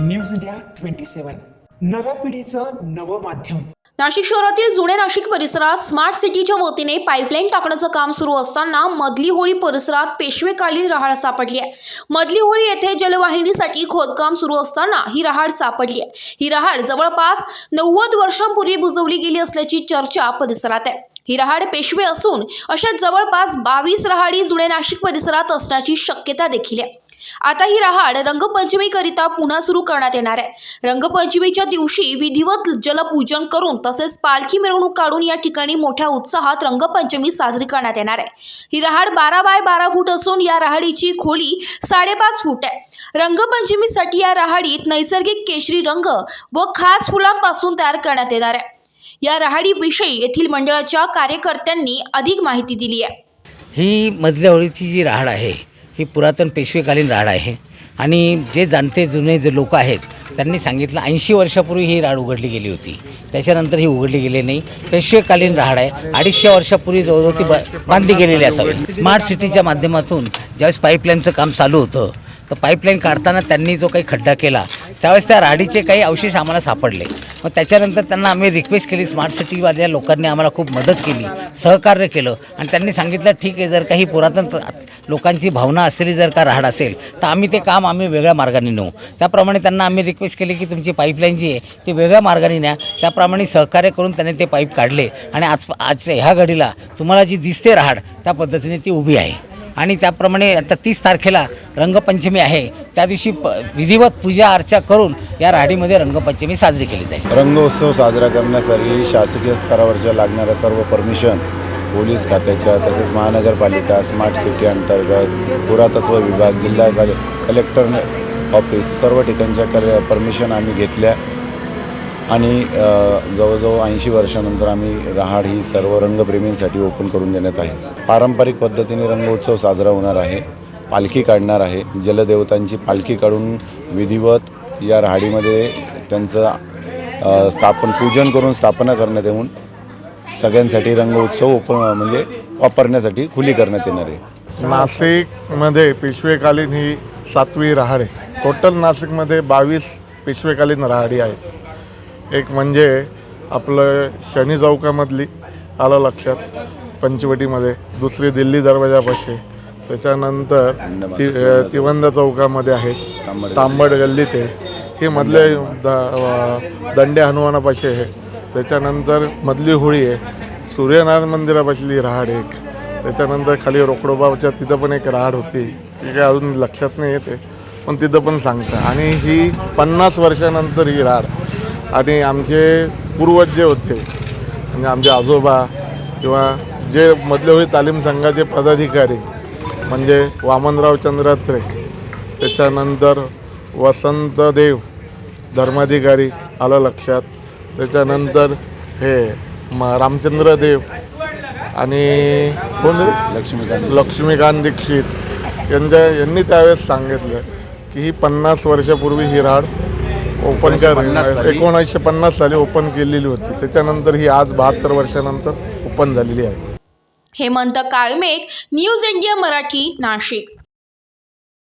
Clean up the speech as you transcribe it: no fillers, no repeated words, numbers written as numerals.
News India 27 नव्या पिढीचं नवं माध्यम। नाशिक शहरातील जुने नाशिक परिसरात स्मार्ट सिटीच्या वतीने पाईपलाईन टाकण्याचं काम सुरू असताना मधली होळी परिसरात पेशवेकालीन रहाड सापडली आहे। मधली होळी येथे जलवाहिनीसाठी खोदकाम सुरू असताना ही रहाड सापडली आहे। ही रहाड जवळपास 90 वर्षांपूर्वी बुजवली गेली असल्याची चर्चा परिसरात आहे। ही रहाड पेशवे असून अशा जवळपास 22 रहाडी जुने नाशिक परिसरात असण्याची शक्यता देखील आहे। आता ही रहाड रंगपंचमीकरिता पुन्हा सुरू करण्यात येणार आहे। रंगपंचमीच्या दिवशी विधिवत जलपूजन करून तसेच पालखी मिरवणूक काढून या ठिकाणी मोठ्या उत्साहात रंगपंचमी साजरी करण्यात येणार आहे। ही रहाड 12 बाय 12 फूट असून या रहाडीची खोली 5.5 फूट आहे। रंगपंचमीसाठी या रहाडीत नैसर्गिक केशरी रंग व खास फुलांपासून तयार करण्यात येणार आहे। या रहाडीविषयी येथील मंडळाच्या कार्यकर्त्यांनी अधिक माहिती दिली आहे। ही मधल्या होळीची जी रहाड आहे ही पुरातन पेशवेकालीन रहाड आहे आणि जे जाणते जुने जे लोक आहेत त्यांनी सांगितलं 80 वर्षापूर्वी ही रहाड उघडली गेली होती। त्याच्यानंतर ही उघडली गेली नाही। पेशवेकालीन रहाड आहे। 250 वर्षापूर्वी जवळजवळ ती बांधली गेलेली असावी। स्मार्ट सिटीच्या माध्यमातून ज्यावेळेस पाईपलाईनचं काम चालू होतं तर पाईपलाईन काढताना त्यांनी जो काही खड्डा केला त्यावेळेस त्या रहाडीचे काही अवशेष आम्हाला सापडले। मग त्याच्यानंतर त्यांना आम्ही रिक्वेस्ट केली। स्मार्ट सिटीवाल्या लोकांनी आम्हाला खूप मदत केली, सहकार्य केलं आणि त्यांनी सांगितलं ठीक आहे, जर काही पुरातन लोकांची भावना असलेली जर का रहाड असेल तर आम्ही ते काम वेगळ्या मार्गाने नेऊ। त्याप्रमाणे त्यांना आम्ही रिक्वेस्ट केली की तुमची पाईपलाईन जी आहे ती वेगळ्या मार्गाने न्या। त्याप्रमाणे सहकार्य करून त्यांनी ते पाईप काढले आणि आज ह्या घडीला तुम्हाला जी दिसते रहाड त्या पद्धतीने ती उभी आहे। आणि त्याप्रमाणे आता 30 तारखेला रंगपंचमी आहे। त्या दिवशी विधिवत पूजा अर्चा करून या रहाडीमध्ये रंगपंचमी साजरी केली जाईल। रंगोत्सव साजरा करण्यासाठी शासकीय स्तरावरच्या लागणाऱ्या सर्व परमिशन पोलीस खात्याच्या तसेच महानगरपालिका स्मार्ट सिटी अंतर्गत पुरातत्व विभाग जिल्हा कलेक्टर ऑफिस सर्व ठिकाणच्या परमिशन आम्ही घेतल्या आणि जवळजवळ 80 वर्षानंतर आम्ही रहाड ही सर्व रंगप्रेमींसाठी ओपन करून देण्यात आहे। पारंपरिक पद्धतीने रंगोत्सव साजरा होणार आहे। पालखी काढणार आहे। जलदेवतांची पालखी काढून विधिवत या रहाडीमध्ये त्यांचं पूजन करून स्थापना करण्यात येऊन सगळ्यांसाठी रंगोत्सव म्हणजे वापरण्यासाठी खुली करण्यात येणार आहे। नाशिकमध्ये पेशवेकालीन ही 7वी रहाड आहे। टोटल नाशिकमध्ये 22 पेशवेकालीन रहाडी आहेत। एक म्हणजे आपलं शनी चौकामधली आलं लक्षात पंचवटीमध्ये, दुसरी दिल्ली दरवाजापाशी, त्याच्यानंतर तिवंद चौकामध्ये आहेत, तांबड गल्लीत आहे, हे मधले दंडे हनुमानापाशी आहे। त्याच्यानंतर मधली होळी आहे, सूर्यनारायण मंदिरापाशी रहाड एक, त्याच्यानंतर खाली रोकडोबाच्या तिथं पण एक रहाड होती, ती काय अजून लक्षात नाही येते पण तिथं पण सांगतं। आणि ही 50 वर्षानंतर ही रहाड आणि आमचे पूर्वज जे होते म्हणजे आमचे आजोबा किंवा जे मधल्या होळी तालीम संघाचे पदाधिकारी म्हणजे वामनराव चंद्रात्रे, त्याच्यानंतर वसंतदेव धर्माधिकारी आलं लक्षात, त्याच्यानंतर हे रामचंद्र देव आणि कोण लक्ष्मीकांत दीक्षित यांनी त्यावेळेस सांगितलं की ही 50 वर्षापूर्वी ही रहाड ओपन 1950 साली ओपन केलेली होती। त्याच्यानंतर ही आज 72 वर्षानंतर ओपन झालेली आहे। Hemant Kalmegh, news India Marathi, Nashik.